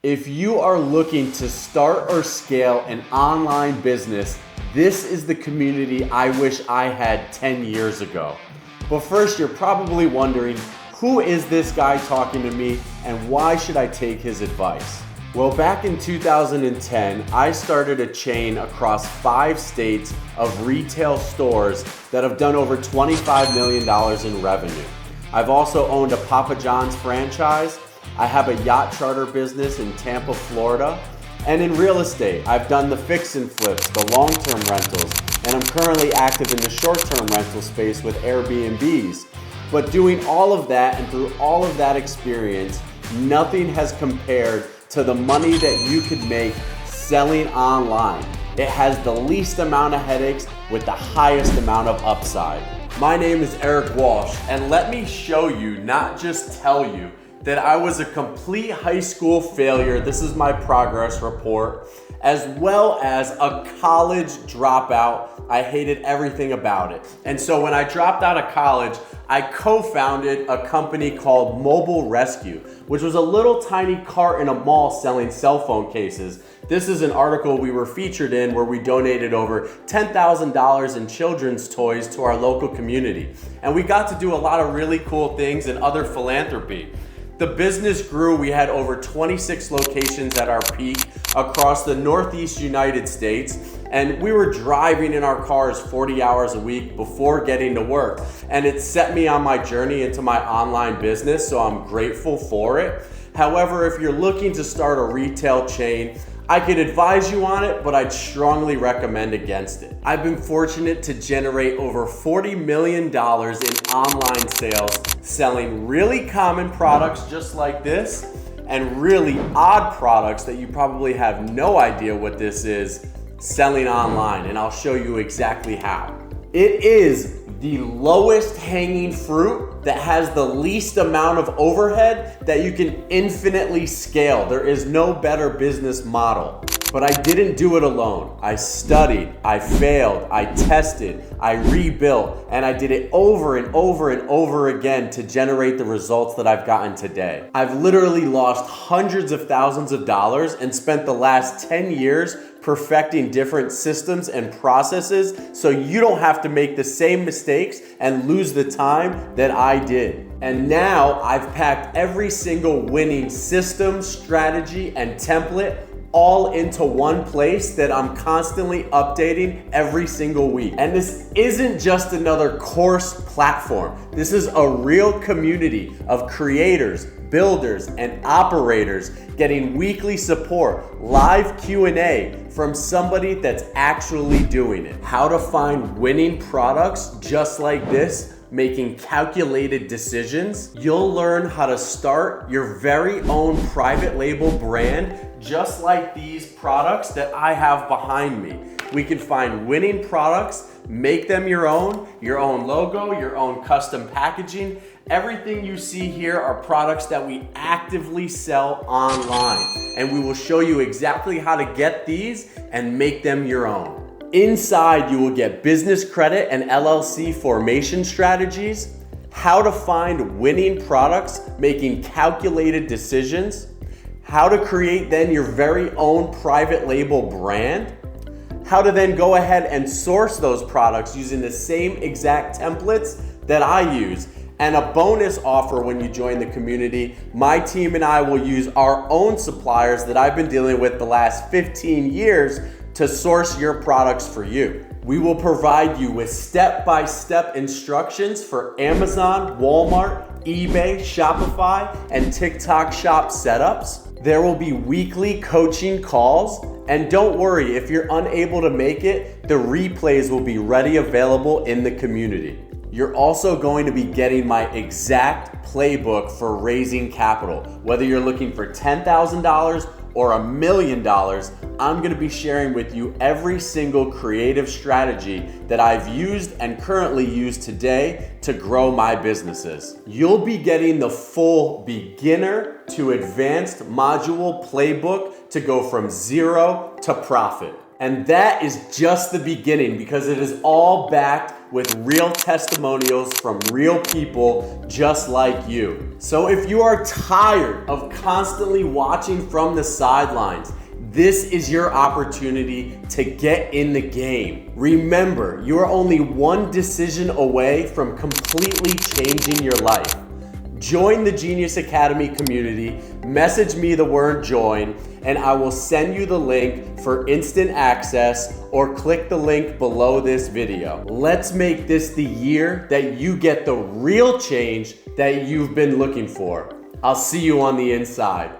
If you are looking to start or scale an online business, this is the community I wish I had 10 years ago. But first, you're probably wondering, who is this guy talking to me and why should I take his advice? Well, back in 2010, I started a chain across 5 states of retail stores that have done over $25 million in revenue. I've also owned a Papa John's franchise. I have a yacht charter business in Tampa, Florida. And in real estate, I've done the fix and flips, the long-term rentals, and I'm currently active in the short-term rental space with Airbnbs. But doing all of that and through all of that experience, nothing has compared to the money that you could make selling online. It has the least amount of headaches with the highest amount of upside. My name is Eric Walsh, and let me show you, not just tell you, that I was a complete high school failure. This is my progress report, as well as a college dropout. I hated everything about it. And so when I dropped out of college, I co-founded a company called Mobile Rescue, which was a little tiny cart in a mall selling cell phone cases. This is an article we were featured in where we donated over $10,000 in children's toys to our local community. And we got to do a lot of really cool things and other philanthropy. The business grew. We had over 26 locations at our peak across the Northeast United States, and we were driving in our cars 40 hours a week before getting to work. And it set me on my journey into my online business, so I'm grateful for it. However, if you're looking to start a retail chain, I could advise you on it, but I'd strongly recommend against it. I've been fortunate to generate over $40 million in online sales, selling really common products just like this, and really odd products that you probably have no idea what this is, selling online, and I'll show you exactly how. It is the lowest hanging fruit that has the least amount of overhead that you can infinitely scale. There is no better business model. But I didn't do it alone. I studied, I failed, I tested, I rebuilt, and I did it over and over and over again to generate the results that I've gotten today. I've literally lost hundreds of thousands of dollars and spent the last 10 years perfecting different systems and processes so you don't have to make the same mistakes and lose the time that I did. And now I've packed every single winning system, strategy, and template all into one place that I'm constantly updating every single week. And this isn't just another course platform. This is a real community of creators, builders, and operators getting weekly support, live Q&A from somebody that's actually doing it. How to find winning products just like this, making calculated decisions. You'll learn how to start your very own private label brand, just like these products that I have behind me. We can find winning products, make them your own logo, your own custom packaging. Everything you see here are products that we actively sell online, and we will show you exactly how to get these and make them your own. Inside, you will get business credit and LLC formation strategies, how to find winning products, making calculated decisions, how to create then your very own private label brand, how to then go ahead and source those products using the same exact templates that I use. And a bonus offer when you join the community, my team and I will use our own suppliers that I've been dealing with the last 15 years to source your products for you. We will provide you with step-by-step instructions for Amazon, Walmart, eBay, Shopify, and TikTok shop setups. There will be weekly coaching calls. And don't worry, if you're unable to make it, the replays will be ready available in the community. You're also going to be getting my exact playbook for raising capital. Whether you're looking for $10,000 or $1 million, I'm gonna be sharing with you every single creative strategy that I've used and currently use today to grow my businesses. You'll be getting the full beginner to advanced module playbook to go from zero to profit. And that is just the beginning, because it is all backed with real testimonials from real people just like you. So if you are tired of constantly watching from the sidelines, this is your opportunity to get in the game. Remember, you are only one decision away from completely changing your life. Join the Genius Academy community, message me the word join, and I will send you the link for instant access, or click the link below this video. Let's make this the year that you get the real change that you've been looking for. I'll see you on the inside.